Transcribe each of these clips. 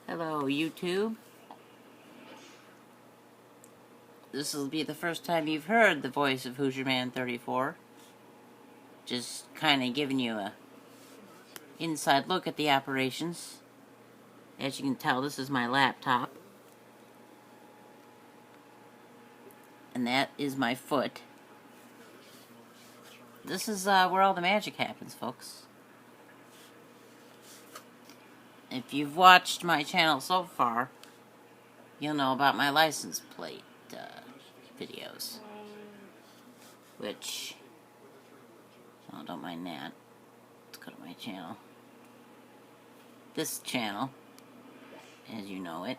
Hello, YouTube. This will be the first time you've heard the voice of HoosietMan34. Just kind of giving you a inside look at the operations. As you can tell, this is my laptop. And that is my foot. This is where all the magic happens, folks. If you've watched my channel so far, you'll know about my license plate videos. Which, oh, don't mind that. Let's go to my channel. This channel, as you know it,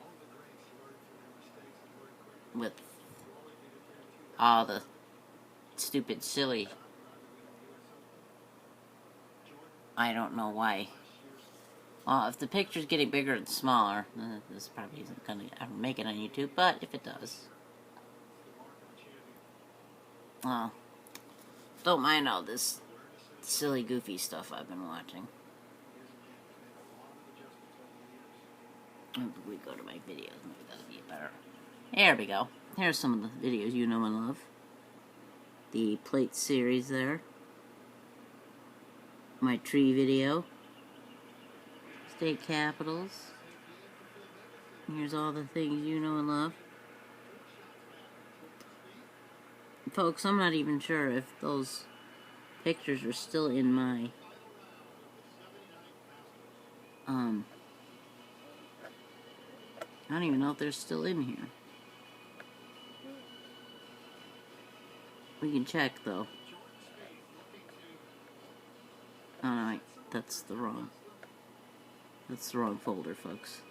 with all the stupid, silly, I don't know why. Well, if the picture's getting bigger and smaller, this probably isn't going to ever make it on YouTube, but if it does, well, don't mind all this silly, goofy stuff I've been watching. We go to my videos, maybe that'll be better. There we go. Here's some of the videos you know and love. The plate series there. My tree video. State capitals. Here's all the things you know and love. Folks, I'm not even sure if those pictures are still in my I don't even know if they're still in here. We can check though. Oh no, that's the wrong folder, folks.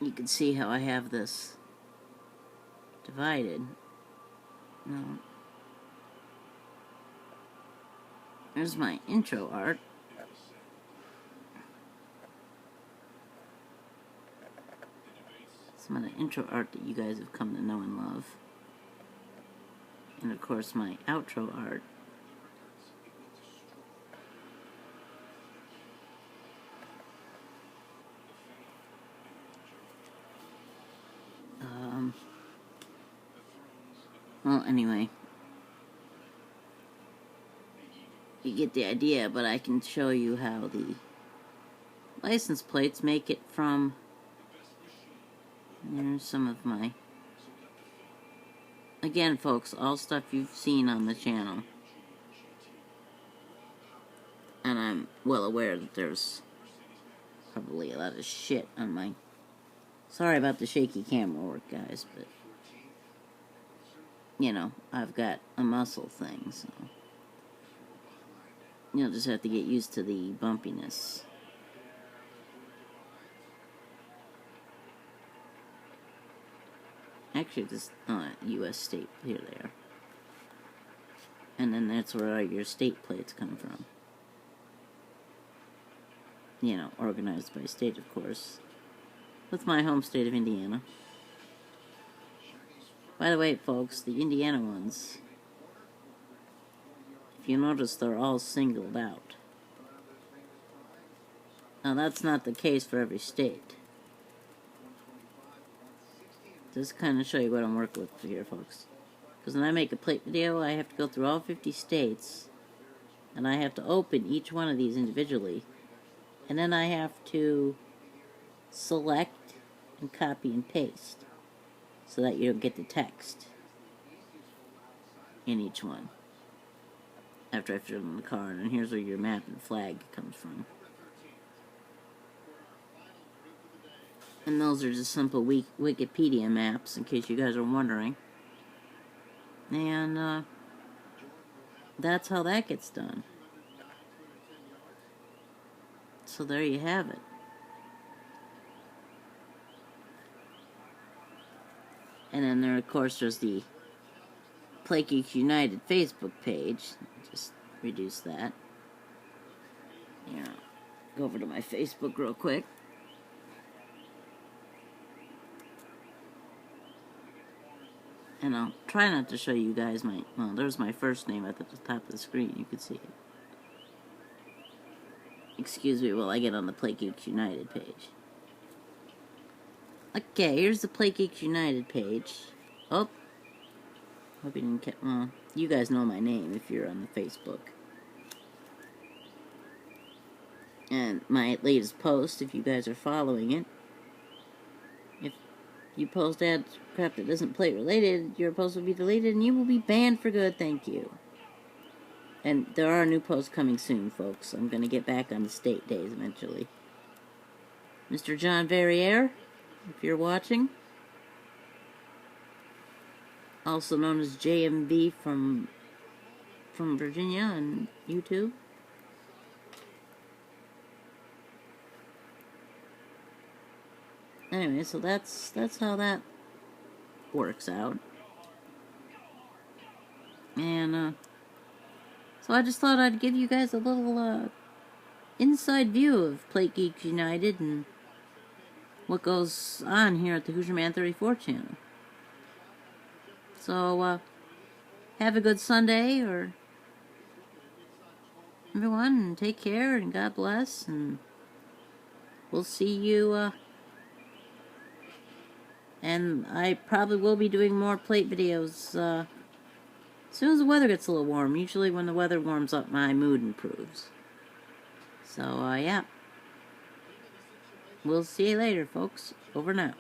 You can see how I have this divided. No. There's my intro art. Some of the intro art that you guys have come to know and love. And of course my outro art. Well, anyway. You get the idea, but I can show you how the license plates make it from... There's some of my... Again, folks, all stuff you've seen on the channel. And I'm well aware that there's probably a lot of shit on my... Sorry about the shaky camera work, guys, but... You know, I've got a muscle thing, so... You'll just have to get used to the bumpiness. Actually, this U.S. state, here they are. And then that's where all your state plates come from. You know, organized by state, of course. With my home state of Indiana. By the way, folks, the Indiana ones, if you notice, they're all singled out. Now, that's not the case for every state. Just kind of show you what I'm working with here, folks. Because when I make a plate video, I have to go through all 50 states, and I have to open each one of these individually, and then I have to select and copy and paste so that you don't get the text in each one after I fill in the card. And here's where your map and flag comes from. And those are just simple Wikipedia maps, in case you guys are wondering. And that's how that gets done. So there you have it. And then there, of course, there's the Plate Geeks United Facebook page. Just reduce that. Here, go over to my Facebook real quick. And I'll try not to show you guys my... Well, there's my first name at the top of the screen. You can see it. Excuse me while I get on the Plate Geeks United page. Okay, here's the Plate Geeks United page. Oh. Hope you didn't get... Well, you guys know my name if you're on the Facebook. And my latest post, if you guys are following it. If you post ad crap that isn't plate related, your post will be deleted and you will be banned for good, thank you. And there are new posts coming soon, folks. I'm going to get back on the state days eventually. Mr. John Verrier, if you're watching. Also known as JMV from Virginia on YouTube. Anyway, so that's how that works out. And so I just thought I'd give you guys a little inside view of Plate Geeks United and what goes on here at the HoosietMan34 channel. So have a good Sunday, or everyone, and take care, and God bless, and we'll see you. And I probably will be doing more plate videos as soon as the weather gets a little warm. Usually when the weather warms up, my mood improves. So, yeah. We'll see you later, folks. Over now.